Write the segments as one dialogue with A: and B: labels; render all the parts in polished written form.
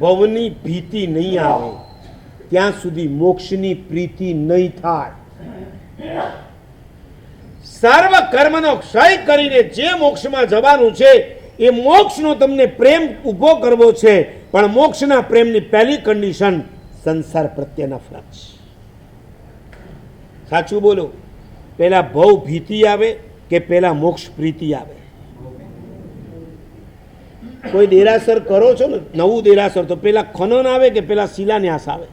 A: ભવની ભીતિ નહીં આવે ત્યાં સુધી મોક્ષની પ્રીતિ નહીં થાય. સર્વ કર્મનો ક્ષય કરીને જે મોક્ષમાં જવાનું છે એ મોક્ષનો તમને પ્રેમ ઊભો કરવો છે, પણ મોક્ષના પ્રેમની પહેલી કન્ડિશન સંસાર પ્રત્યેના નફરત. સાચું બોલો, પેલા ભવ ભીતિ આવે કે પેલા મોક્ષ પ્રીતિ આવે? કોઈ દેરાસર કરો છો ને, નવું દેરાસર, તો પેલા ખનન આવે કે પેલા શિલાન્યાસ આવે?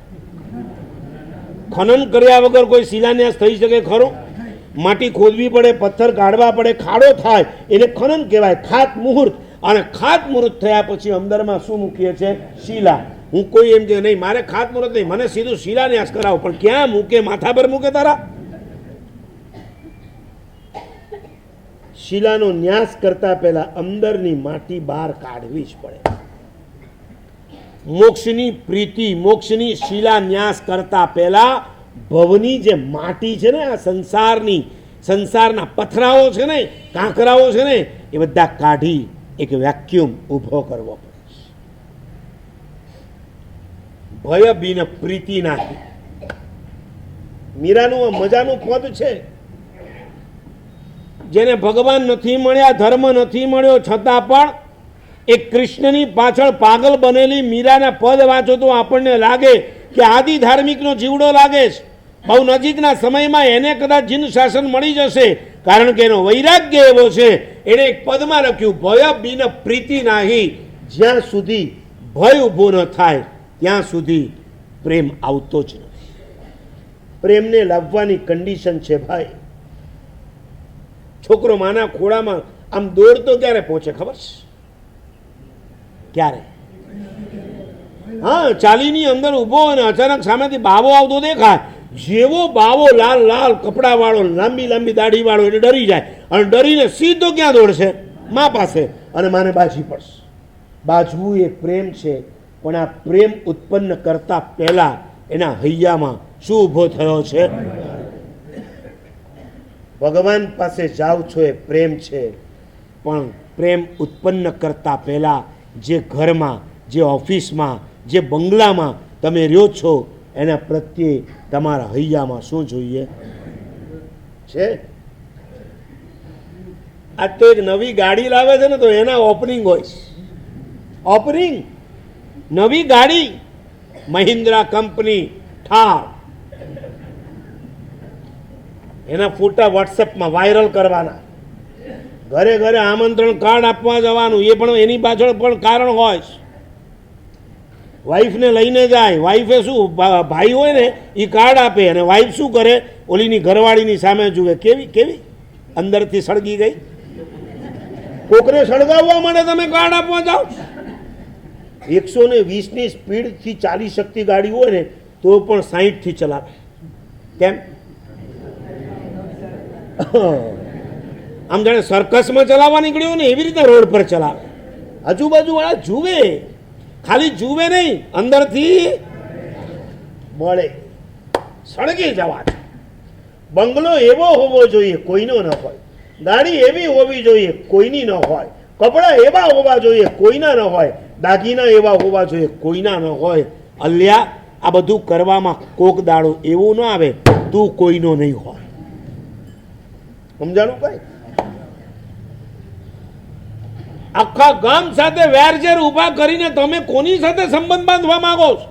A: ખનન કર્યા વગર કોઈ શિલાન્યાસ થઈ શકે ખરો? માટી ખોદવી પડે, પથ્થર કાઢવા પડે, ખાડો થાય, એને ખનન કહેવાય. ખાત મુહૂર્ત, અને ખાત મુહૂર્ત થયા પછી અંદરમાં શું મૂકીએ છે? શિલા. હું કોઈ એમ કે નહીં મારે ખાત મુહૂર્ત નહીં, મને સીધું શિલાન્યાસ કરાવો, પણ ક્યાં મૂકે? માથા પર મૂકે તારા? શિલાનો ન્યાસ કરતા પહેલા અંદરની માટી બહાર કાઢવી જ પડે. મોક્ષની પ્રીતિ, મોક્ષની શિલાન્યાસ કરતા પહેલા ભવની જે માટી છે ને, આ સંસારની, સંસારના પથરાઓ છે ને, કાંકરાઓ છે ને, એ બધા કાઢી એક વેક્યુમ ઊભો કરવો પડે. ભય બિન પ્રીતિ નાખી. મીરાનું આ મજાનું પદ છે. જેને ભગવાન નથી મળ્યા, ધર્મ નથી મળ્યો, છતાં પણ એક કૃષ્ણની પાછળ પાગલ બનેલી મીરાના પદ વાંચો તો આપણને લાગે કે આદિ ધાર્મિકનો જીવડો લાગે છે. બહુ નજીકના સમયમાં એને કદાચ જીન શાસન મળી જશે, કારણ કે એનો વૈરાગ્ય એવો છે. એણે એક પદમાં લખ્યું, ભય બિન પ્રીતિ નાહી. જ્યાં સુધી ભય ઊભો ન થાય ત્યાં સુધી પ્રેમ આવતો જ નથી. પ્રેમને લાવવાની કન્ડિશન છે ભાઈ. છોકરો માના ખોળામાં આમ દોડતો ક્યારે પહોંચે ખબર છે? ક્યારે? હા, ચાલીની અંદર ઊભો અને અચાનક સામેથી બાવો આવતો દેખાય. જેવો બાવો લાલ લાલ કપડા વાળો, લાંબી લાંબી દાઢી વાળો, એટલે ડરી જાય, અને ડરીને સીધો ક્યાં દોડશે? મા પાસે, અને માને બાજી પડશે. બાજવું એ પ્રેમ છે, પણ આ પ્રેમ ઉત્પન્ન કરતા પહેલા એના હૈયામાં શું ઊભો થયો છે? ભગવાન પાસે જાઓ છો એ પ્રેમ છે, પણ પ્રેમ ઉત્પન્ન કરતા પહેલા જે ઘરમાં, જે ઓફિસમાં, જે બંગલામાં તમે રહ્યો છો એના પ્રત્યે તમારા હૈયામાં શું જોઈએ છે? આ તો એક નવી ગાડી લાવે છે ને, તો એના ઓપનિંગ હોય. ઓપનિંગ નવી ગાડી, મહિન્દ્રા કંપની, થાર, એના ફોટા વોટ્સએપમાં વાયરલ કરવાના. ઘરે ઘરે આમંત્રણ કાર્ડ આપવા જવાનું, એ પણ એની પાછળ પણ કારણ હોય. વાઈફને લઈને જાય, વાઈફે શું, ભાઈ હોય ને એ કાર્ડ આપે, અને વાઈફ શું કરે? ઓલીની ઘરવાળીની સામે જુએ, કેવી કેવી અંદરથી સળગી ગઈ. કોકને સળગાવવા માટે તમે કાર્ડ આપવા જાઓ? 120ની સ્પીડથી ચાલી શકતી ગાડી હોય ને તો પણ 60થી ચલાવે. કેમ? આમ જાણે સર્કસમાં ચલાવવા નીકળ્યો ને એવી રીતે રોડ પર ચલાવે. આજુબાજુ વાળા જુએ, ખાલી જુએ નહીં, અંદરથી મળે, સળગી જવા. બંગલો એવો હોવો જોઈએ કોઈનો ન હોય, ગાડી એવી હોવી જોઈએ કોઈની ન હોય, કપડાં એવા હોવા જોઈએ કોઈના ન હોય, દાગીના એવા હોવા જોઈએ કોઈના ન હોય. અલ્યા, આ બધું કરવામાં કોક દાડો એવું ન આવે તું કોઈનો નહીં હોય. સમજાણું? કઈ આખા ગામ સાથે વેરઝેર ઉભા કરીને તમે કોની સાથે સંબંધ બાંધવા માંગો છો?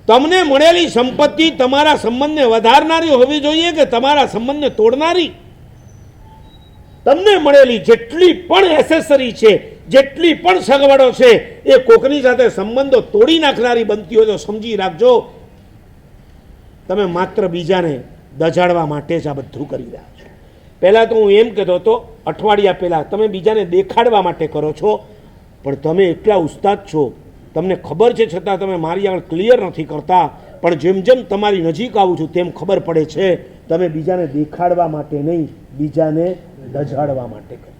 A: તમને મળેલી સંપત્તિ તમારા સંબંધને વધારનારી હોવી જોઈએ કે તમારા સંબંધને તોડનારી? તમને મળેલી જેટલી પણ એસેસરી છે, જેટલી પણ સગવડો છે, એ કોકની સાથે સંબંધો તોડી નાખનારી બનતી હોય તો સમજી રાખજો, તમે માત્ર બીજાને દજાડવા માટે જ આ બધું કરી રહ્યા છો. પહેલાં તો હું એમ કહેતો હતો, અઠવાડિયા પહેલાં તમે બીજાને દેખાડવા માટે કરો છો, પણ તમે એટલા ઉસ્તાદ છો, તમને ખબર છે છતાં તમે મારી આગળ ક્લિયર નથી કરતા. પણ જેમ જેમ તમારી નજીક આવું છું તેમ ખબર પડે છે તમે બીજાને દેખાડવા માટે નહીં, બીજાને દજાડવા માટે કરો.